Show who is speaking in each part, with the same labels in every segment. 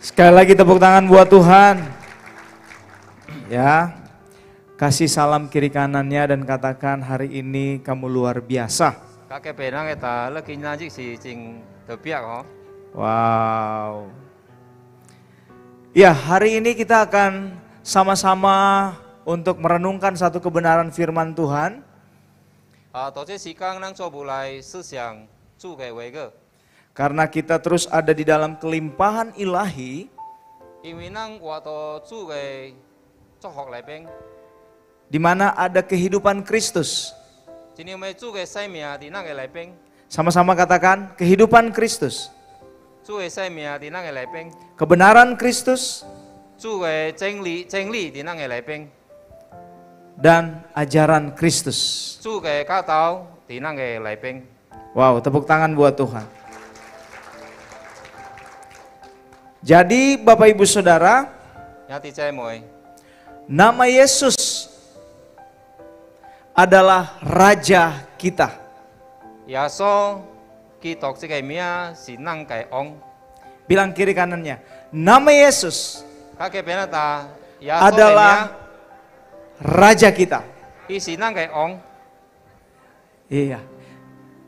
Speaker 1: Sekali lagi tepuk tangan buat Tuhan. Ya, kasih salam kiri kanannya dan katakan hari ini kamu luar biasa. Wow. Ya, hari ini kita akan sama-sama untuk merenungkan satu kebenaran firman Tuhan. Karena kita terus ada di dalam kelimpahan ilahi, di mana ada kehidupan Kristus. Sama-sama katakan kehidupan Kristus, kebenaran Kristus, dan ajaran Kristus. Wow, tepuk tangan buat Tuhan. Jadi Bapak Ibu Saudara, nama Yesus adalah Raja kita. Bilang kiri kanannya, nama Yesus adalah Raja kita. Iya.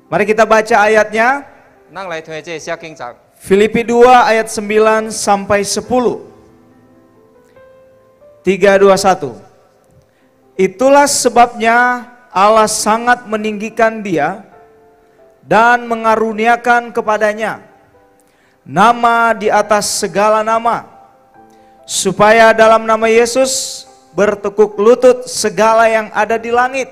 Speaker 1: Mari kita baca ayatnya. Filipi 2 ayat 9 sampai 10. 3:21. Itulah sebabnya Allah sangat meninggikan dia dan mengaruniakan kepadanya nama di atas segala nama, supaya dalam nama Yesus bertekuk lutut segala yang ada di langit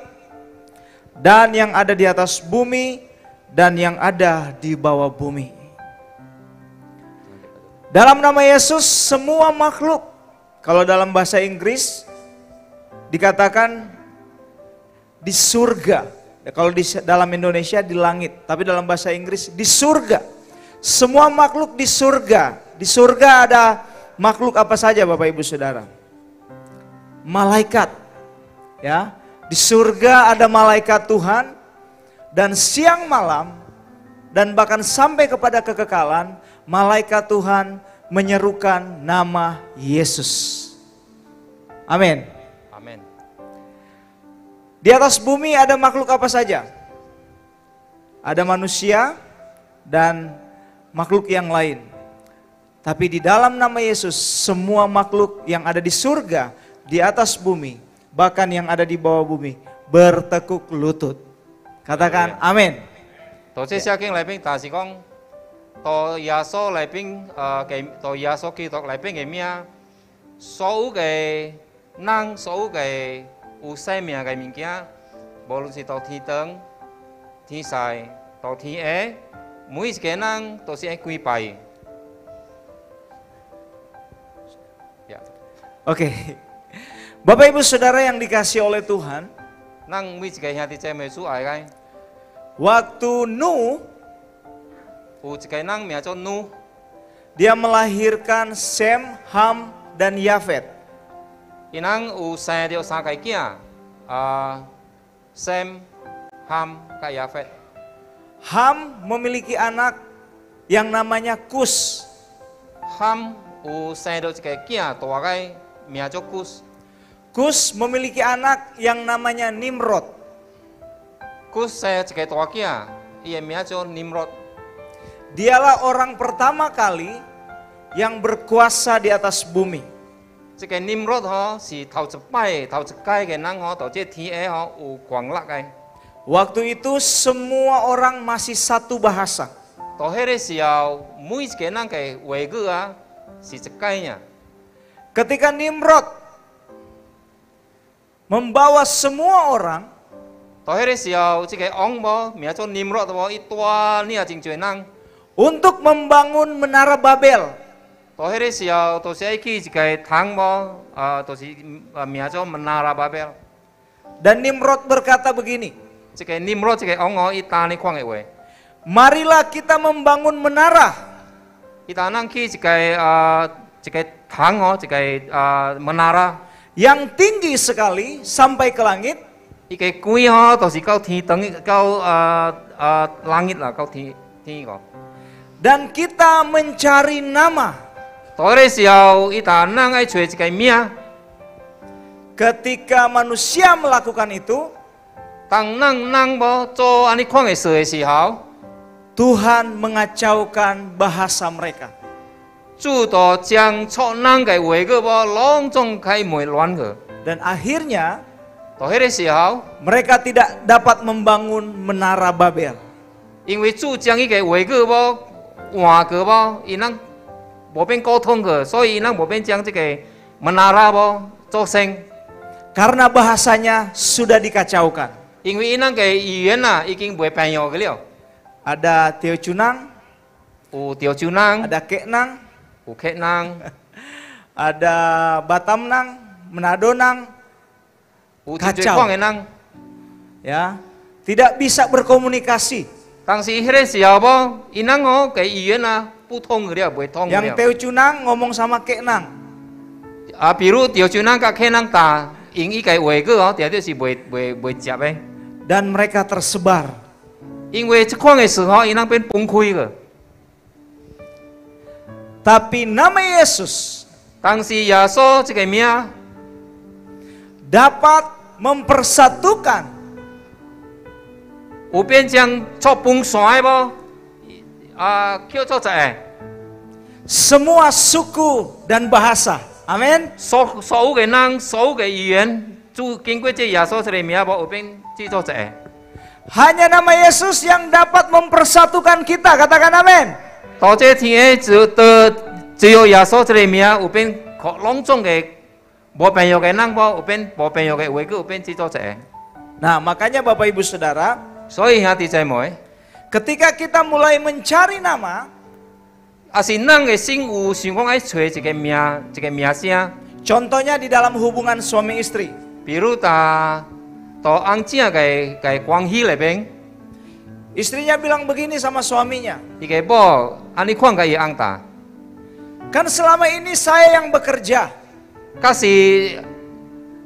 Speaker 1: dan yang ada di atas bumi dan yang ada di bawah bumi. Dalam nama Yesus semua makhluk, kalau dalam bahasa Inggris dikatakan di surga, kalau di dalam Indonesia di langit, tapi dalam bahasa Inggris di surga. Semua makhluk di surga. Di surga ada makhluk apa saja Bapak Ibu Saudara? Malaikat. Ya, di surga ada malaikat Tuhan, dan siang malam dan bahkan sampai kepada kekekalan malaikat Tuhan menyerukan nama Yesus. Amin.
Speaker 2: Amin.
Speaker 1: Di atas bumi ada makhluk apa saja? Ada manusia dan makhluk yang lain. Tapi di dalam nama Yesus semua makhluk yang ada di surga, di atas bumi, bahkan yang ada di bawah bumi bertekuk lutut. Katakan amin.
Speaker 2: Tổ Giê Xu lại bên tổ Giê Xu Kitô lại bên cái mía số cái năng số cái u sai mía cái mình kia, vô luận là tổ thi tấn, thi sai, tổ thi é, mỗi cái năng tổ sẽ quy bài.
Speaker 1: Oke, Bapak Ibu Saudara yang dikasihi oleh Tuhan,
Speaker 2: năng mỗi cái hati cai mesu ai cái.
Speaker 1: Waktu Nuh dia melahirkan Sem, Ham, dan Yafet.
Speaker 2: Sem, Ham, Yafet.
Speaker 1: Ham memiliki anak yang namanya Kus. Kus memiliki anak yang namanya Nimrod. Dialah orang pertama kali yang berkuasa di atas bumi. Waktu itu semua orang masih satu bahasa. Ketika Nimrod membawa semua orang untuk membangun menara Babel. Dan Nimrod berkata begini, marilah kita membangun menara yang tinggi sekali sampai ke langit, dan kita mencari nama
Speaker 2: 到迄个时候，伊大人爱找一个名，
Speaker 1: Ketika manusia melakukan itu,
Speaker 2: 当人无做安尼款的事的时候，
Speaker 1: Tuhan mengacaukan bahasa mereka.
Speaker 2: 主就将错人嘅话语无拢总开门乱去。
Speaker 1: Dan akhirnya
Speaker 2: 到迄个时候，
Speaker 1: mereka tidak dapat membangun menara Babel.
Speaker 2: 因为主将伊个话语无换去无，伊人无变沟通去，所以伊人无变将这个门拉无做成。
Speaker 1: Karena bahasanya sudah dikacaukan.
Speaker 2: 因为伊人嘅语言啊已经袂平用去了。
Speaker 1: Ada Teochewnang,
Speaker 2: 有潮州人，
Speaker 1: ada Keknang,
Speaker 2: 有客人，
Speaker 1: ada Batamnang, Menadonang,
Speaker 2: 有真侪款嘅人。
Speaker 1: ya, tidak bisa berkomunikasi.
Speaker 2: 但是迄个时候无，伊人哦嘅语言啊不通去了，袂通去
Speaker 1: Yang
Speaker 2: 了。
Speaker 1: Teochewnang ngomong sama Keknang.
Speaker 2: 啊，比如潮州人甲客人打，用伊个话语哦，定定是袂接的。
Speaker 1: Dan mereka tersebar.
Speaker 2: 因为这款嘅时候，伊人变崩溃个。
Speaker 1: Tapi nama Yesus
Speaker 2: 但是耶稣这个名，
Speaker 1: dapat mempersatukan
Speaker 2: 有变将错崩山的无？啊，叫做一个。
Speaker 1: semua suku dan bahasa. Amin.
Speaker 2: 所有嘅人，所有嘅语言，就经过这耶稣这个名无，有变制作一个。
Speaker 1: Hanya nama Yesus yang dapat mempersatukan kita. Katakan amin.
Speaker 2: 到这天只有耶稣这个名有变拢总嘅无朋友嘅人无，有变无朋友嘅话语有变制作一个。
Speaker 1: Nah, makanya Bapak Ibu Saudara,
Speaker 2: 所以兄弟姐妹，
Speaker 1: ketika kita mulai mencari nama,
Speaker 2: 也是人嘅心有想讲爱找一个名声，
Speaker 1: contohnya di dalam hubungan suami istri.
Speaker 2: 比如到翁正嘅关系里边，
Speaker 1: Istrinya bilang begini sama suaminya,
Speaker 2: 伊个某安尼看甲伊翁打，
Speaker 1: kan selama ini saya yang bekerja,
Speaker 2: 假是一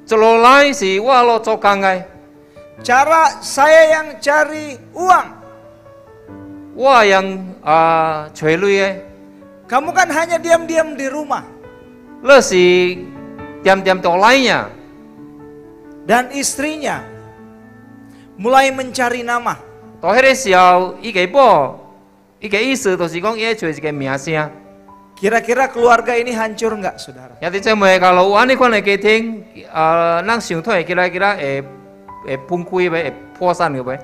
Speaker 2: 路来是我咯做工嘅，
Speaker 1: cara saya yang cari uang.
Speaker 2: 我yang找钱嘅，
Speaker 1: Kamu kan hanya diam-diam di rumah.
Speaker 2: 你是点到来呀？
Speaker 1: Dan istrinya mulai mencari nama.
Speaker 2: 到迄个时候，伊个某，伊个意思就是讲，伊要找一个名声。
Speaker 1: Kira-kira keluarga ini hancur nggak, saudara?
Speaker 2: 兄弟姐妹，假如有安尼款的家庭，咱想退，会崩溃袂，会破产个袂？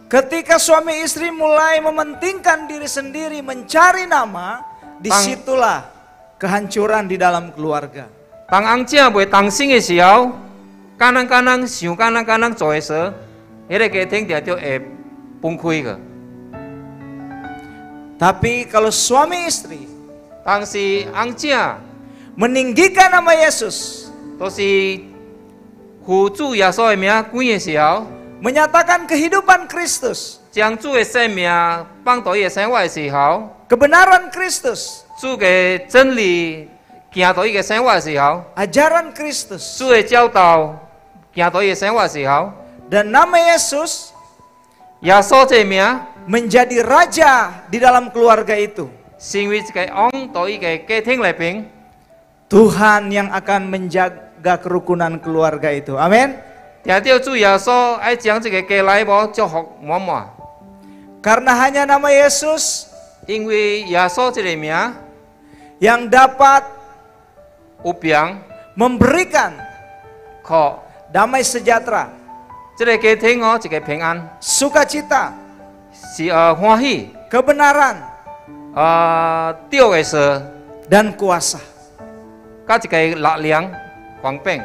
Speaker 1: Ketika suami istri mulai mementingkan diri sendiri, mencari nama, disitulah kehancuran di dalam keluarga.
Speaker 2: 当翁正袂当心的时候，想做的事，迄个家庭定会崩溃个。
Speaker 1: Tapi kalau suami istri
Speaker 2: 但是翁正
Speaker 1: meninggikan nama Yesus,
Speaker 2: 都是付主耶稣的名关的时候，
Speaker 1: menyatakan kehidupan Kristus,
Speaker 2: 将主的生命放到伊的生活的时候，
Speaker 1: kebenaran Kristus,
Speaker 2: 主的真理行到伊的生活的时候，
Speaker 1: ajaran Kristus,
Speaker 2: 主的教导行到伊的生活的时候，
Speaker 1: dan nama Yesus
Speaker 2: 耶稣这名
Speaker 1: menjadi raja di dalam keluarga itu.
Speaker 2: 成为一个王到伊个家庭里边，
Speaker 1: Tuhan yang akan menjaga kerukunan keluarga itu. Amin.
Speaker 2: 听到主耶稣爱将这个家来无祝福满满，
Speaker 1: Karena hanya nama Yesus
Speaker 2: 因为耶稣这个名
Speaker 1: yang dapat
Speaker 2: 有病
Speaker 1: memberikan
Speaker 2: 可
Speaker 1: damai sejahtera,
Speaker 2: 这个家庭哦一个平安，
Speaker 1: sukacita,
Speaker 2: 是欢喜，
Speaker 1: kebenaran,
Speaker 2: 对的事，
Speaker 1: dan kuasa.
Speaker 2: 甲一个力量方便。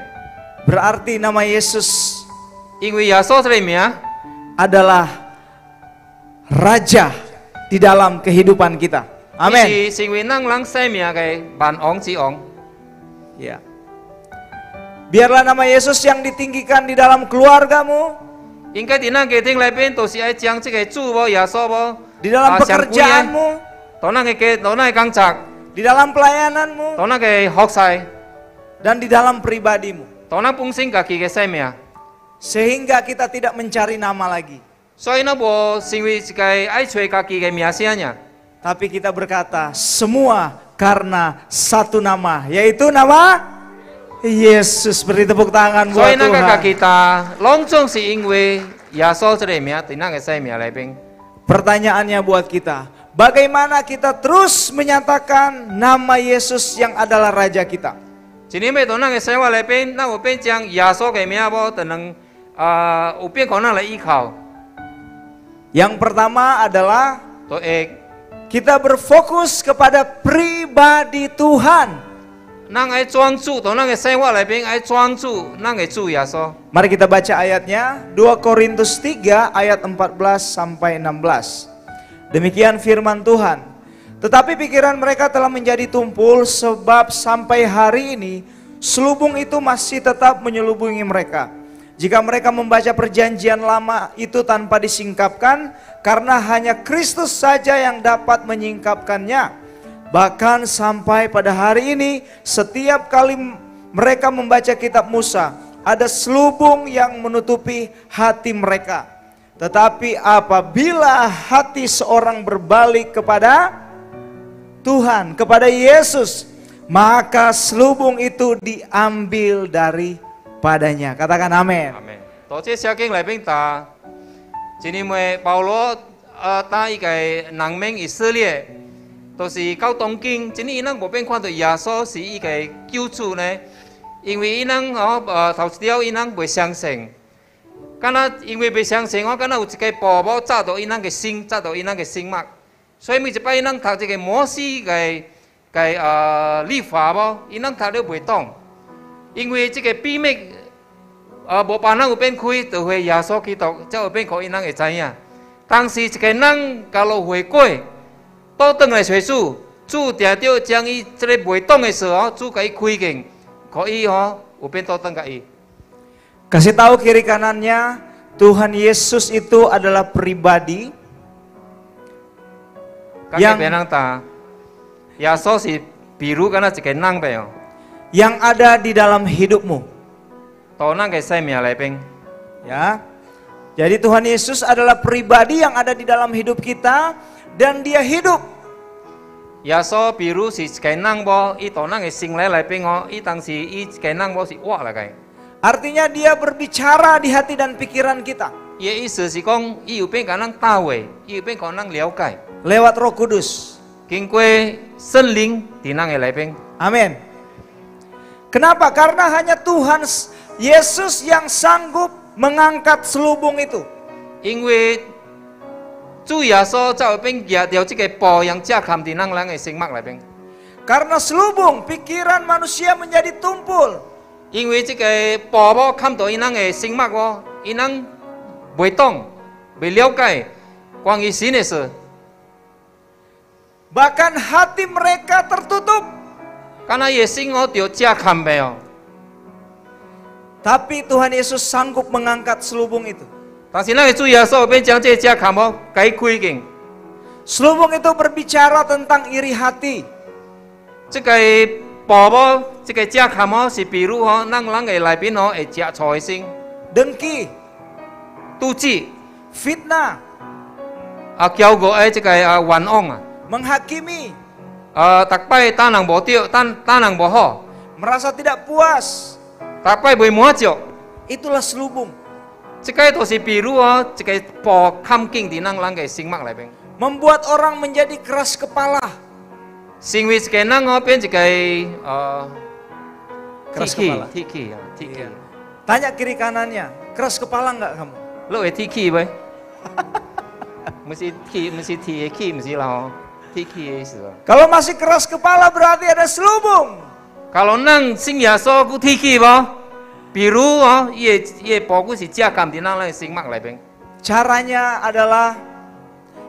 Speaker 1: Berarti nama Yesus
Speaker 2: 因为耶稣这个名
Speaker 1: adalah raja di dalam kehidupan kita. Amin.
Speaker 2: 是成为咱人生命的万王之王。
Speaker 1: Ya. Biarlah nama Yesus yang ditinggikan di dalam keluargamu,
Speaker 2: 应该伫咱家庭里边，都是爱将这个主无耶稣无
Speaker 1: di dalam
Speaker 2: 上贵的，
Speaker 1: pekerjaanmu,
Speaker 2: 到咱的家，到咱的工作，
Speaker 1: di dalam pelayananmu,
Speaker 2: 到咱的学习，
Speaker 1: dan di dalam pribadimu.
Speaker 2: 到咱本身家己的生命。
Speaker 1: Sehingga kita tidak mencari nama lagi.
Speaker 2: 所以咱无成为一个爱找家己的名声呀，
Speaker 1: Tapi kita berkata, semua karena satu nama, yaitu nama Yesus. Beri tepuk tangan
Speaker 2: 所
Speaker 1: buat
Speaker 2: 以咱个
Speaker 1: Tuhan.
Speaker 2: 家己打，拢总是因为耶稣这个名，在咱个生命里边。
Speaker 1: Pertanyaannya buat kita, bagaimana kita terus menyatakan nama Yesus yang adalah Raja kita?
Speaker 2: 今年要到咱个生活里边，咱有变将耶稣个名无，就能有变可能来依靠，
Speaker 1: Yang pertama adalah
Speaker 2: 就会
Speaker 1: kita berfokus kepada pribadi Tuhan.
Speaker 2: 咱爱专注到咱个生活里边，爱专注咱个主耶稣。
Speaker 1: Mari kita baca ayatnya, 2 Korintus 3 ayat 14 sampai 16. Demikian firman Tuhan. Tetapi pikiran mereka telah menjadi tumpul sebab sampai hari ini selubung itu masih tetap menyelubungi mereka. Jika mereka membaca perjanjian lama itu tanpa disingkapkan, karena hanya Kristus saja yang dapat menyingkapkannya. Bahkan sampai pada hari ini, setiap kali mereka membaca kitab Musa, ada selubung yang menutupi hati mereka. Tetapi apabila hati seorang berbalik kepada Tuhan, kepada Yesus, maka selubung itu diambil daripadanya. Katakan amin.
Speaker 2: 阿妹，到这圣经里边打，今年为保罗打伊个人民以色列，都是到东京，今年伊人无变看到耶稣是伊个救主呢，因为伊人头一条伊人未相信，敢若因为未相信，敢若有一个宝宝扎到伊人个心，扎到伊人个心脉，所以每一摆伊人读这个摩西个律法无，伊人读了袂懂。 因为这个秘密，无别人有变开，就会耶稣基督才有变可以人会知影。当时一个人假如悔过，倒转来找主，主定着将伊这个袂懂的事主给伊开见，可以有变倒转给伊。
Speaker 1: Kasih tahu kiri kanannya, Tuhan Yesus itu adalah pribadi
Speaker 2: 讲给别人打，耶稣是比如敢若一个人呗哦。
Speaker 1: yang ada di dalam hidupmu.
Speaker 2: 到咱个生命里边，
Speaker 1: Ya. Jadi Tuhan Yesus adalah pribadi yang ada di dalam hidup kita dan dia hidup.
Speaker 2: 耶稣比如是一个人无，伊到咱个心里里边伊当时伊一个人无是活来个。
Speaker 1: Artinya dia berbicara di hati dan pikiran kita
Speaker 2: 伊的意思是讲，伊有变甲咱答话，伊有变甲咱了解，
Speaker 1: lewat Roh Kudus.
Speaker 2: 经过圣灵伫咱个里边。
Speaker 1: Amin. Kenapa? Karena hanya Tuhan Yesus yang sanggup mengangkat selubung itu.
Speaker 2: 因为主耶稣才有变举掉这个布，用遮砍伫咱人的心脉里边。
Speaker 1: Karena selubung pikiran manusia menjadi tumpul.
Speaker 2: 因为这个布无砍到伊人的心脉伊人袂懂、袂了解关于神的事，
Speaker 1: Bahkan hati mereka tertutup.
Speaker 2: 敢若伊的心着遮砍袂哦。
Speaker 1: Tapi Tuhan Yesus sanggup mengangkat selubung itu.
Speaker 2: 但是咱的主耶稣有变将这遮砍甲伊开见。
Speaker 1: Selubung itu berbicara tentang iri hati.
Speaker 2: 这个布无，这个遮砍是比如咱人的内边会食醋的心、
Speaker 1: Dengki,
Speaker 2: 妒忌。
Speaker 1: fitnah,
Speaker 2: 骄傲的这个冤枉啊，
Speaker 1: menghakimi,
Speaker 2: 逐摆打人无对，打人无好，
Speaker 1: merasa tidak puas.
Speaker 2: 逐摆袂满足，
Speaker 1: Itulah selubung.
Speaker 2: 这个都是比如一个布砍紧伫咱人的心脉内边，
Speaker 1: Membuat orang menjadi keras kepala.
Speaker 2: 成为一个人变一个
Speaker 1: Keras kepala.
Speaker 2: 铁气啊，铁气。
Speaker 1: Tanya kiri kanannya, keras kepala nggak kamu?
Speaker 2: 你会铁气袂？不是铁，不是铁的气，不是啦，铁气的意思。
Speaker 1: Kalau masih keras kepala berarti ada selubung.
Speaker 2: Kalau nang信耶稣有铁气无？比如伊的布骨是遮砍伫咱的心脉内边。
Speaker 1: Caranya adalah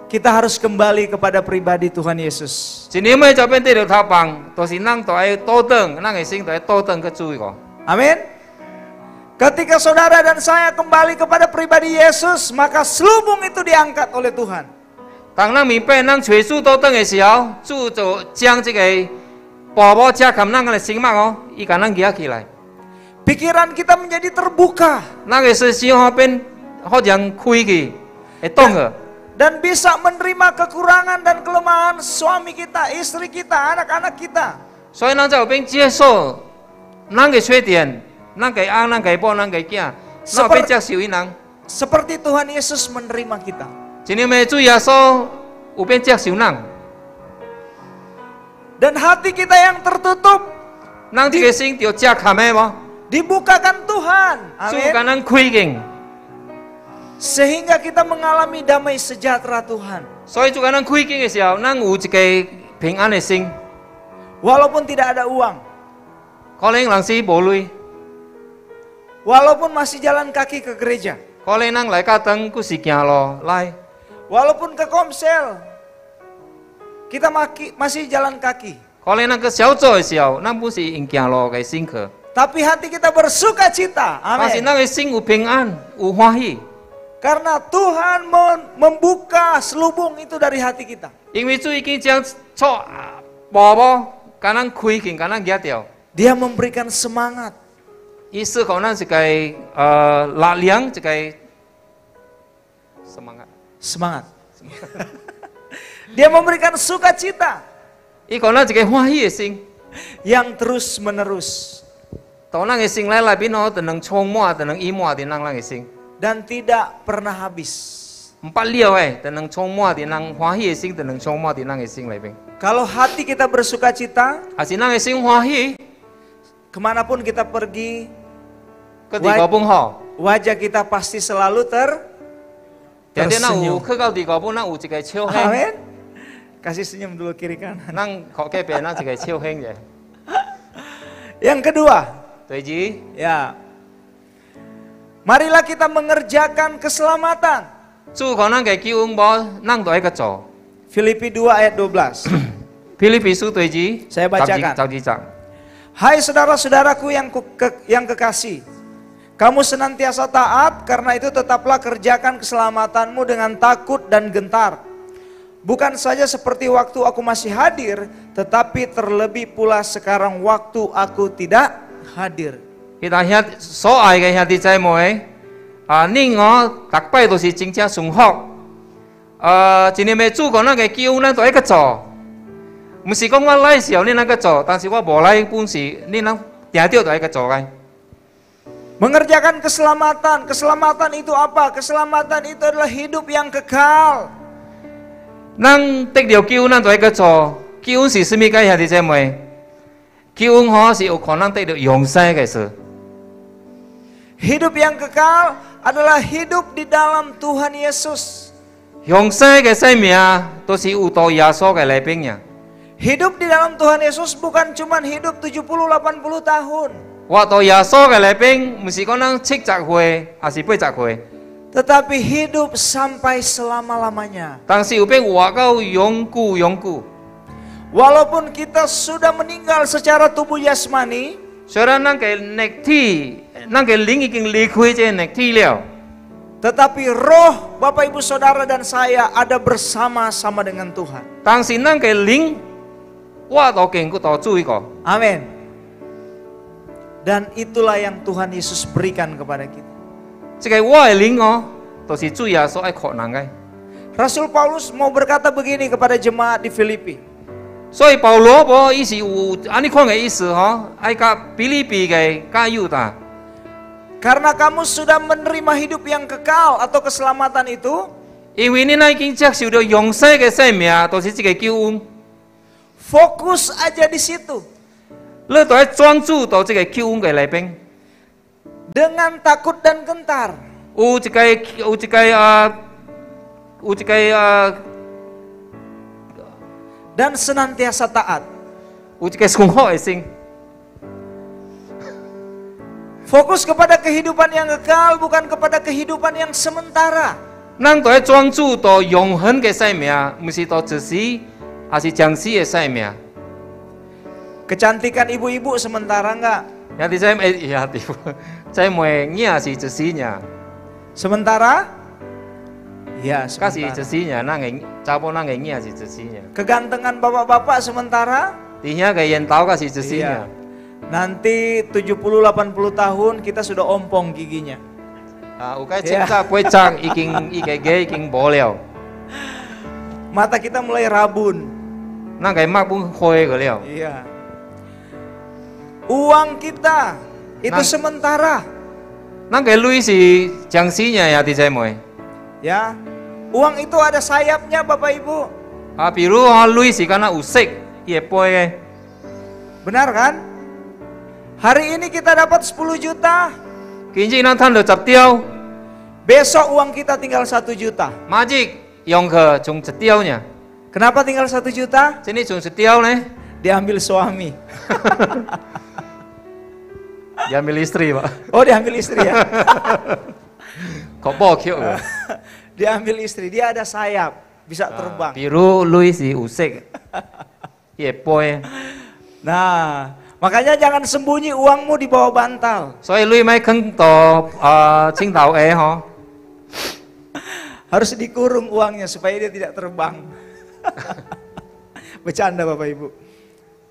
Speaker 1: kita harus kembali kepada pribadi Tuhan Yesus.
Speaker 2: 一年尾就变得着头棒，都是咱都爱倒转，咱的心都爱倒转去注意个。
Speaker 1: Amin. Ketika saudara dan saya kembali kepada pribadi Yesus, maka selubung itu diangkat oleh Tuhan.
Speaker 2: 当咱明白咱找主倒转的时候，主就将这个布布遮砍咱的心脉伊甲咱举起来，
Speaker 1: Pikiran kita menjadi terbuka.
Speaker 2: 咱的思想变好像开去，会动个。
Speaker 1: dan bisa menerima kekurangan dan kelemahan suami kita, istri kita, anak-anak kita.
Speaker 2: 所以咱才有变接受咱嘅缺点，咱嘅翁、咱嘅某、咱嘅囝，咱有变接受伊人。
Speaker 1: Seperti Tuhan Yesus menerima kita.
Speaker 2: 一样嘅主耶稣有变接受咱，
Speaker 1: Dan hati kita yang tertutup
Speaker 2: 咱这个心就遮坎的无，
Speaker 1: dibukakan Tuhan.
Speaker 2: 主
Speaker 1: Amin.
Speaker 2: 甲咱开经，
Speaker 1: Sehingga kita mengalami damai sejahtera Tuhan.
Speaker 2: 所以主甲咱开经的时候，咱有一个平安的心。
Speaker 1: Walaupun tidak ada uang,
Speaker 2: 可能人是无钱，
Speaker 1: walaupun masih jalan kaki ke gereja,
Speaker 2: 可能咱来教堂佫是行路来，
Speaker 1: walaupun ke komsel, kita masih jalan kaki.
Speaker 2: 可能咱去小组的时候，咱不是用行路嘅心去，
Speaker 1: Tapi hati kita bersuka cita.
Speaker 2: 但是
Speaker 1: Amin.
Speaker 2: 咱嘅心有平安，有欢喜，
Speaker 1: Karena Tuhan membuka selubung itu dari hati kita.
Speaker 2: 因为主已经将错包包甲咱开经，甲咱举掉。
Speaker 1: Dia memberikan semangat.
Speaker 2: 伊赐予咱一个力量，一个semangat。
Speaker 1: Semangat. Dia memberikan sukacita
Speaker 2: 伊予咱一个欢喜的心，
Speaker 1: yang terus menerus
Speaker 2: 当咱的心内面就能充满，就能溢满伫咱的心，
Speaker 1: dan tidak pernah habis.
Speaker 2: 唔捌了诶，就能充满伫咱欢喜的心，就能充满伫咱的心里面。
Speaker 1: Kalau hati kita bersukacita,
Speaker 2: 还是咱的心欢喜，
Speaker 1: kemanapun kita pergi,
Speaker 2: 个地高本好，
Speaker 1: wajah kita pasti selalu
Speaker 2: 定定咱有
Speaker 1: tersenyum.
Speaker 2: 去到地高本，咱有一个笑声，
Speaker 1: Amin. Kasih senyum dulu kiri kanan.
Speaker 2: 咱靠隔壁咱一个笑声者。
Speaker 1: Yang kedua,
Speaker 2: 第二，
Speaker 1: ya, marilah kita mengerjakan keselamatan.
Speaker 2: 主予咱嘅救恩无，咱就爱去做。
Speaker 1: Filipi 2 ayat 12.
Speaker 2: 腓立比书第二，
Speaker 1: Saya bacakan.
Speaker 2: 12章。
Speaker 1: Hai saudara-saudaraku yang kekasih, kamu senantiasa taat, karena itu tetaplah kerjakan keselamatanmu dengan takut dan gentar. Bukan saja seperti waktu aku masih hadir, tetapi terlebih pula sekarang waktu aku tidak hadir.
Speaker 2: Kita 所愛嘅兄弟姊妹，恁我逐擺都是真正順服。一年嘅主講咱嘅救，咱都愛去做。唔是講我來時候恁愛去做，但是我無來本事，恁定着都愛去做嘅。
Speaker 1: Mengerjakan keselamatan, keselamatan itu apa? Keselamatan itu adalah hidup yang kekal.
Speaker 2: 咱得了救，咱都愛去做。救恩是什麼嘅兄弟姊妹？救恩吼是有可能得到永生嘅事。
Speaker 1: Hidup yang kekal adalah hidup di dalam Tuhan Yesus.
Speaker 2: 永生嘅生命都是有到耶穌嘅裏邊呀。
Speaker 1: Hidup di dalam Tuhan Yesus bukan cuma hidup 70-80 tahun.
Speaker 2: 我到耶穌嘅裏邊，唔是講咱70歲，還是80歲。
Speaker 1: Tetapi hidup sampai selama-lamanya.
Speaker 2: 但是有變活到永久永久。
Speaker 1: Walaupun kita sudah meninggal secara tubuh jasmani,
Speaker 2: 雖然咱嘅肉體，咱嘅靈已經離開這肉體了，
Speaker 1: tetapi roh Bapak Ibu Saudara dan saya ada bersama-sama dengan Tuhan.
Speaker 2: 但是咱嘅靈，我都經過到主一個。
Speaker 1: Amin. Dan itulah yang Tuhan Yesus berikan kepada kita.
Speaker 2: 這個我嘅靈哦，都是主耶穌愛給人嘅。
Speaker 1: Rasul Paulus mau berkata begini kepada jemaat di Filipi.
Speaker 2: 所以保羅無伊是有安尼款嘅意思吼，愛甲腓立比嘅加猶大。
Speaker 1: Karena kamu sudah menerima hidup yang kekal atau keselamatan itu,
Speaker 2: 因為你已經接受到永生嘅生命，就是這個救恩。
Speaker 1: fokus aja di situ.
Speaker 2: 你都要專注到這個救恩嘅裏邊。
Speaker 1: Dengan takut dan gentar.
Speaker 2: 有一個
Speaker 1: Dan senantiasa taat.
Speaker 2: 有一個順服嘅心。
Speaker 1: Fokus kepada kehidupan yang kekal, bukan kepada kehidupan yang sementara.
Speaker 2: 咱都要專注到永恆嘅生命，唔是到一時，還是將死嘅生命。
Speaker 1: Kecantikan ibu-ibu sementara enggak?
Speaker 2: 有啲仔妹，有啲仔妹嘢是一時呢，
Speaker 1: Sementara? Ya,
Speaker 2: 假是一
Speaker 1: sementara.
Speaker 2: 時呢，咱嘅查某咱嘅嘢是一時呢。
Speaker 1: Kegantengan bapak-bapak sementara?
Speaker 2: 啲兄嘅煙頭，假是一時
Speaker 1: Iya.
Speaker 2: 呢。
Speaker 1: Nanti 70-80 tahun kita sudah ompong giginya.
Speaker 2: 有個清早8章已經無了。
Speaker 1: Mata kita mulai rabun.
Speaker 2: 咱嘅目本開個了，
Speaker 1: Iya. Uang kita itu sementara.
Speaker 2: 咱嘅鐳是將死嘅呀，弟姐妹。
Speaker 1: Ya. Uang itu ada sayapnya Bapak Ibu.
Speaker 2: 啊，比如我鐳是敢若有色，伊會飛嘅。
Speaker 1: Benar kan? Hari ini kita dapat 10 juta.
Speaker 2: 今日咱賺到10條，
Speaker 1: Besok uang kita tinggal 1 juta.
Speaker 2: 馬日用佢仲1條呢，
Speaker 1: Kenapa tinggal 1 juta?
Speaker 2: 今日仲1條呢，
Speaker 1: Diambil suami.
Speaker 2: diambil istri pak.
Speaker 1: Oh, diambil istri ya.
Speaker 2: Kok bokil ke?
Speaker 1: Diambil istri, dia ada sayap, bisa terbang.
Speaker 2: Biru Louis si usik. Iya boy.
Speaker 1: Nah, makanya jangan sembunyi uangmu di bawah bantal.
Speaker 2: Soalnya Louis mai keng to Qing Tao ho.
Speaker 1: Harus dikurung uangnya supaya dia tidak terbang. Bercanda Bapak Ibu.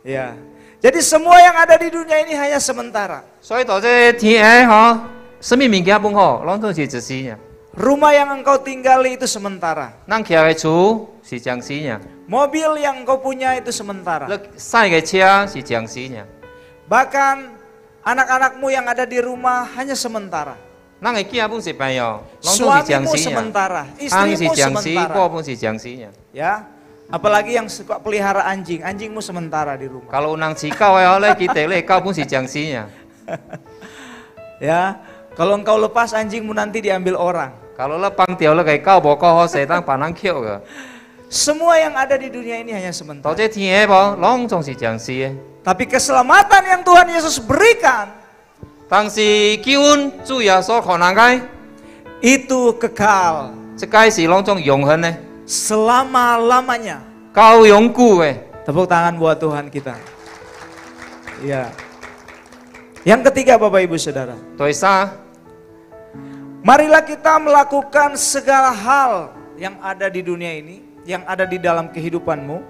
Speaker 1: Ya. Jadi semua yang ada di dunia ini hanya sementara.
Speaker 2: 所以到這天嗬，什麼物件本好，攏都是一時呀。
Speaker 1: Rumah yang engkau tinggali itu sementara.
Speaker 2: 咱徛嘅厝是將時呀，
Speaker 1: Mobil yang engkau punya itu sementara.
Speaker 2: 你駛嘅車是將時呀。
Speaker 1: Bahkan anak-anakmu yang ada di rumah hanya sementara.
Speaker 2: 咱嘅囝本是朋友，攏都是將
Speaker 1: Suamimu
Speaker 2: 時呀。
Speaker 1: sementara,
Speaker 2: 翁是
Speaker 1: istrimu
Speaker 2: 將時，
Speaker 1: sementara.
Speaker 2: 波本是將時呀。
Speaker 1: Ya, apalagi yang suka pelihara anjing, anjingmu sementara di rumah.
Speaker 2: Kalau nang si kau ya oleh kita le kau pun si jangsinya.
Speaker 1: Ya, kalau engkau lepas anjingmu nanti diambil orang.
Speaker 2: Kalau lepang tiao le kayak kau boko ho setan panang kiau ke.
Speaker 1: Semua yang ada di dunia ini hanya sementara.
Speaker 2: Tau je tiye bo long jong si jangsi.
Speaker 1: Tapi keselamatan yang Tuhan Yesus berikan
Speaker 2: Tang si kiun tu ya so khonang kai.
Speaker 1: itu kekal
Speaker 2: Cekai si long jong yong hen ne.
Speaker 1: selama-lamanya.
Speaker 2: Kau yong ku we.
Speaker 1: Tepuk tangan buat Tuhan kita. Iya. Yang ketiga Bapak Ibu Saudara,
Speaker 2: Toi sa
Speaker 1: marilah kita melakukan segala hal yang ada di dunia ini, yang ada di dalam kehidupanmu,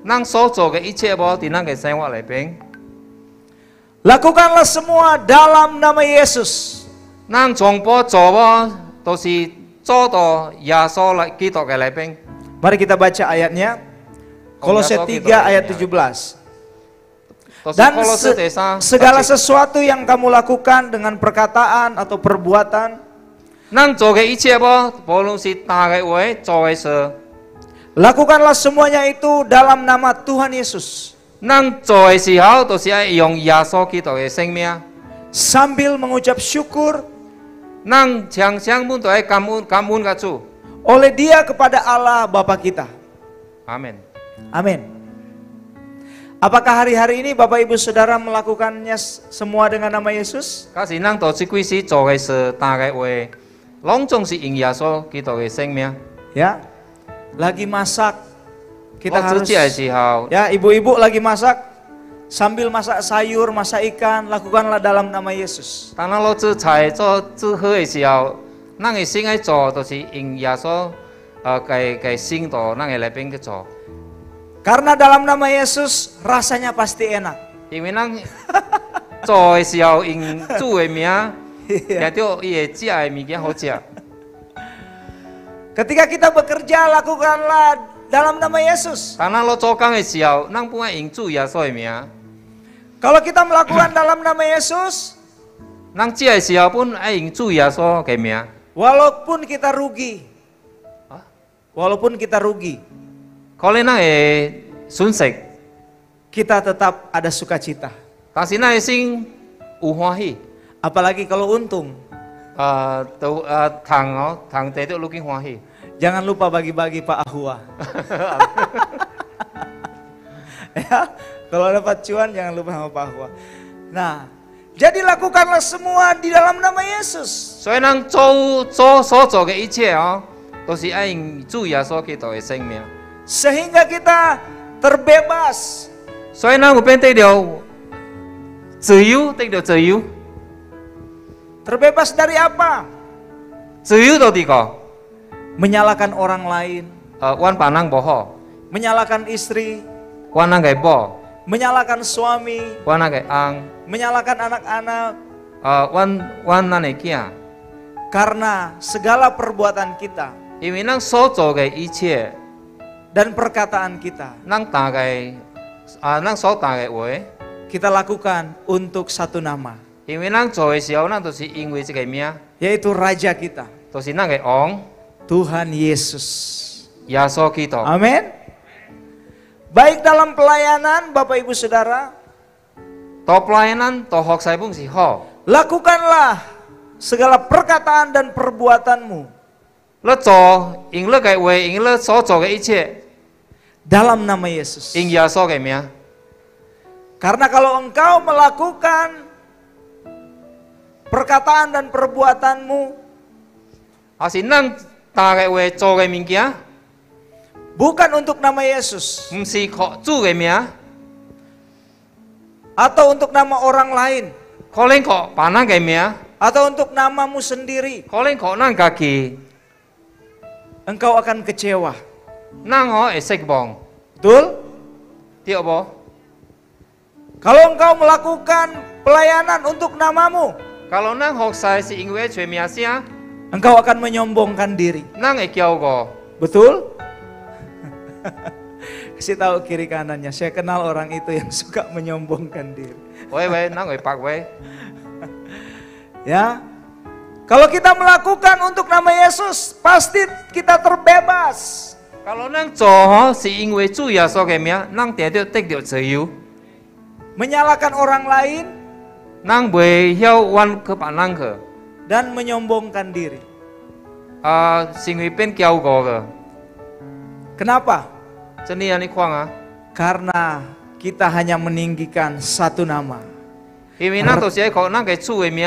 Speaker 2: nang so zo ke iche bo di nang ke sinh hoạt le bing.
Speaker 1: lakukanlah semua dalam nama Yesus.
Speaker 2: Nang jong bo zo bo to si zo to ya so la ki to ke le bing.
Speaker 1: Mari kita baca ayatnya. Kolose 3 ayat 17.
Speaker 2: To si
Speaker 1: Dan
Speaker 2: kolose te sa
Speaker 1: segala sesuatu yang kamu lakukan dengan perkataan atau perbuatan,
Speaker 2: 咱做嘅一切噃，無論是大嘅話，做嘅事，
Speaker 1: lakukanlah semuanya itu dalam nama Tuhan Yesus,
Speaker 2: 咱做嘅時候，都是要用耶穌基督嘅生命。
Speaker 1: sambil mengucap syukur
Speaker 2: 咱常常本都係感恩嘅主。
Speaker 1: oleh Dia kepada Allah Bapa kita.
Speaker 2: 阿門。
Speaker 1: Amin. Apakah hari-hari ini Bapak Ibu Saudara melakukannya semua dengan nama Yesus?
Speaker 2: 假使咱做這幾時做嘅事，大嘅話，攏總是用耶穌基督嘅生命。
Speaker 1: Ya, lagi masak kita
Speaker 2: 我
Speaker 1: harus
Speaker 2: 煮嘅時候，
Speaker 1: ya ibu-ibu lagi masak sambil masak sayur, masak ikan, lakukanlah dalam nama Yesus.
Speaker 2: 當咱攞煮菜煮好嘅時候，咱嘅心愛做，都是用耶穌嘅心度，咱嘅裏邊去做。
Speaker 1: Karena dalam nama Yesus rasanya pasti enak.
Speaker 2: 因為咱做嘅時候用主嘅名，也到伊會食嘅物件好食。
Speaker 1: Ketika kita bekerja lakukanlah dalam nama Yesus.
Speaker 2: 當咱攞做工嘅時候，咱本愛用主耶穌嘅名。
Speaker 1: Kalau kita melakukan dalam nama Yesus,
Speaker 2: 咱食嘅時候本愛用主耶穌嘅名。
Speaker 1: walaupun kita rugi,
Speaker 2: Hah?
Speaker 1: walaupun kita rugi,
Speaker 2: 可能咱會損失，
Speaker 1: kita tetap ada sukacita.
Speaker 2: 但是咱嘅心有歡喜。
Speaker 1: Apalagi kalau untung.
Speaker 2: 通得到愈見歡喜。
Speaker 1: Jangan lupa bagi-bagi Pak Ahua. Ya, kalau dapat cuan jangan lupa sama Pak Ahua. Nah, jadi lakukanlah semua di dalam nama Yesus.
Speaker 2: 所以咱所做嘅一切都是愛用主耶穌基督嘅生命。
Speaker 1: Sehingga kita terbebas.
Speaker 2: 所以咱有變得到自由，得到自由。
Speaker 1: Terbebas dari apa?
Speaker 2: 自由到啲個，
Speaker 1: Menyalahkan orang lain,
Speaker 2: 阮別人無好，
Speaker 1: menyalahkan istri,
Speaker 2: 阮人嘅某，
Speaker 1: menyalahkan suami,
Speaker 2: 阮人嘅翁，
Speaker 1: menyalahkan anak-anak.
Speaker 2: 阮人嘅囝。
Speaker 1: Karena segala perbuatan kita
Speaker 2: 因为咱所做嘅一切，
Speaker 1: dan perkataan kita,
Speaker 2: 咱打嘅咱所打嘅话，
Speaker 1: kita lakukan untuk satu nama,
Speaker 2: 因为咱做嘅时候，咱都是因为这个名，
Speaker 1: yaitu Raja kita,
Speaker 2: 都是咱嘅王
Speaker 1: Tuhan Yesus.
Speaker 2: 耶稣基督。
Speaker 1: Amin. Baik dalam pelayanan, Bapak Ibu Saudara,
Speaker 2: 到 pelayanan 到學習本是好，
Speaker 1: lakukanlah segala perkataan dan perbuatanmu
Speaker 2: 你做用你嘅話，用你所做嘅一切，
Speaker 1: dalam nama Yesus.
Speaker 2: 用耶穌嘅名。
Speaker 1: Karena kalau engkau melakukan perkataan dan perbuatanmu
Speaker 2: 還是咱打嘅話做嘅物件，
Speaker 1: bukan untuk nama Yesus
Speaker 2: 唔是靠主嘅名，
Speaker 1: atau untuk nama orang lain
Speaker 2: 可能靠別人嘅名，
Speaker 1: atau untuk namamu sendiri,
Speaker 2: 可能靠咱家己，
Speaker 1: engkau akan kecewa.
Speaker 2: 咱可會失望，
Speaker 1: Betul?
Speaker 2: 對無？
Speaker 1: Kalau engkau melakukan pelayanan untuk namamu,
Speaker 2: Kalau咱學習是因為全名聲，
Speaker 1: engkau akan menyombongkan diri.
Speaker 2: 咱會驕傲。
Speaker 1: Betul? Kasih tahu kiri kanannya, saya kenal orang itu yang suka menyombongkan diri.
Speaker 2: 喂，咱會白喂。
Speaker 1: Ya, kalau kita melakukan untuk nama Yesus, pasti kita terbebas.
Speaker 2: Kalau咱做是因為主耶穌嘅名，咱得到自由。
Speaker 1: Menyalahkan orang lain
Speaker 2: 咱袂曉冤去別人去，
Speaker 1: dan menyombongkan diri.
Speaker 2: 是因為變驕傲嘅。
Speaker 1: Kenapa?
Speaker 2: 真係安尼看啊，
Speaker 1: Karena kita hanya meninggikan satu nama,
Speaker 2: 因為咱都是靠咱嘅主嘅名，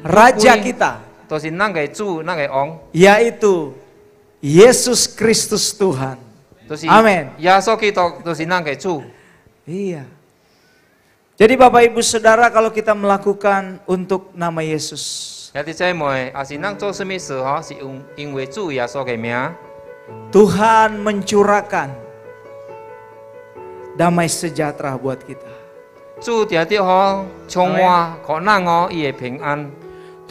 Speaker 1: Raja kita,
Speaker 2: 都是咱嘅主，咱嘅王，
Speaker 1: yaitu Yesus Kristus Tuhan.
Speaker 2: 都是
Speaker 1: Amin.
Speaker 2: 耶穌基督，都是咱嘅主。
Speaker 1: Iya. Jadi Bapak Ibu Saudara, kalau kita melakukan untuk nama Yesus,
Speaker 2: 有啲姊妹，也是咱做什麼事吼，是因為主耶穌嘅名，
Speaker 1: Tuhan mencurahkan damai sejahtera buat kita.
Speaker 2: 主得到吼充滿，可咱吼伊嘅平安。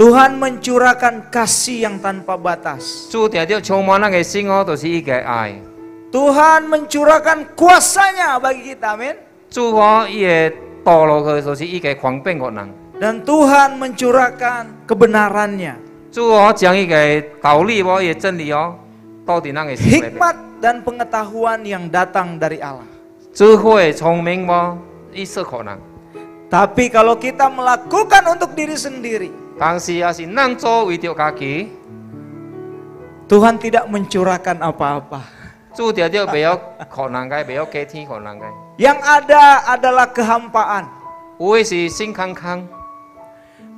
Speaker 1: Tuhan mencurahkan kasih yang tanpa batas.
Speaker 2: 主得到充滿咱嘅心吼，都是伊嘅愛。
Speaker 1: Tuhan mencurahkan kuasanya bagi kita, amin.
Speaker 2: 主吼伊嘅道路去，就是伊嘅方便給人。
Speaker 1: Dan Tuhan mencurahkan kebenarannya,
Speaker 2: 主吼將伊嘅道理喎，伊嘅真理哦，倒伫咱嘅心裏面。
Speaker 1: hikmat dan pengetahuan yang datang dari Allah.
Speaker 2: 智慧、聰明喎，伊賜給人。
Speaker 1: Tapi kalau kita melakukan untuk diri sendiri,
Speaker 2: 但是也是咱做為着家己，
Speaker 1: Tuhan tidak mencurahkan apa-apa.
Speaker 2: 主得到袂曉給人嘅，袂曉加添給人嘅。
Speaker 1: Yang ada adalah kehampaan,
Speaker 2: 有嘅是心空空，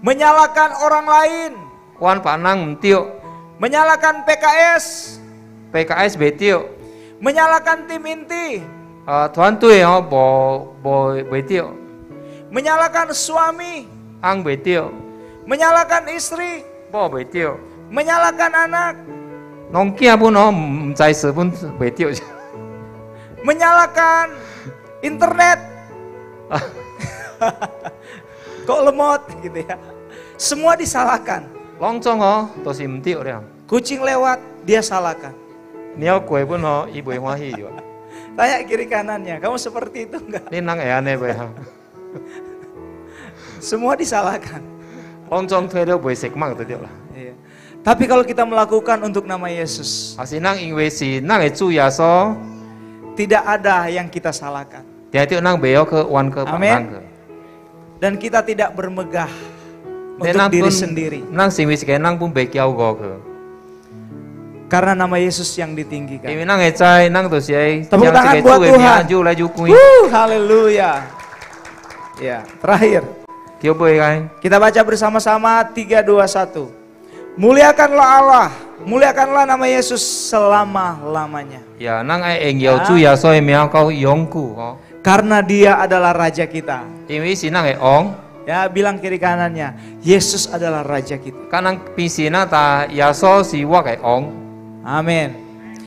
Speaker 1: menyalahkan orang lain,
Speaker 2: 冤別人唔對，
Speaker 1: menyalahkan PKS,
Speaker 2: PKS 袂對，
Speaker 1: menyalahkan tim inti,
Speaker 2: 團隊哦袂對，
Speaker 1: menyalahkan suami,
Speaker 2: 翁袂對，
Speaker 1: menyalahkan istri,
Speaker 2: 某袂對，
Speaker 1: menyalahkan anak,
Speaker 2: 攏囝本哦唔知事本袂對。
Speaker 1: menyalahkan internet. Kok lemot gitu ya. Semua disalahkan.
Speaker 2: 攏總哦都是唔對了。
Speaker 1: Kucing lewat, dia salahkan.
Speaker 2: 鳥過本哦，伊袂歡喜喎。
Speaker 1: Tanya kiri kanannya, kamu seperti itu enggak?
Speaker 2: 你人會安尼袂哈？
Speaker 1: Semua disalahkan.
Speaker 2: 攏總推了袂食物就對啦。
Speaker 1: Iya. Tapi kalau kita melakukan untuk nama Yesus,
Speaker 2: 還是咱因為是咱嘅主耶穌，
Speaker 1: tidak ada yang kita salahkan.
Speaker 2: 定係咱袂曉去冤去別人去。
Speaker 1: Dan kita tidak bermegah
Speaker 2: 但
Speaker 1: untuk
Speaker 2: 咱
Speaker 1: diri
Speaker 2: 本
Speaker 1: sendiri.
Speaker 2: 咱成為一個咱本袂驕傲去，
Speaker 1: Karena nama Yesus yang
Speaker 2: 因
Speaker 1: ditinggikan.
Speaker 2: 為咱會知，咱就是係
Speaker 1: Tepuk
Speaker 2: 將
Speaker 1: tangan
Speaker 2: 這個
Speaker 1: buat
Speaker 2: 主嘅名
Speaker 1: Tuhan.
Speaker 2: 越來越貴，
Speaker 1: Haleluya. Ya, terakhir.
Speaker 2: 叫背嘅。
Speaker 1: Kita baca bersama-sama 3, 2, 1. Muliakanlah Allah, muliakanlah nama Yesus selama-lamanya.
Speaker 2: 呀，咱愛榮耀主耶穌嘅名到永久哦，
Speaker 1: Karena dia adalah Raja kita.
Speaker 2: 因為是咱嘅王，
Speaker 1: Ya, bilang kiri kanannya, Yesus adalah Raja kita.
Speaker 2: 甲咱平時咱打耶穌是我嘅王。
Speaker 1: Amin.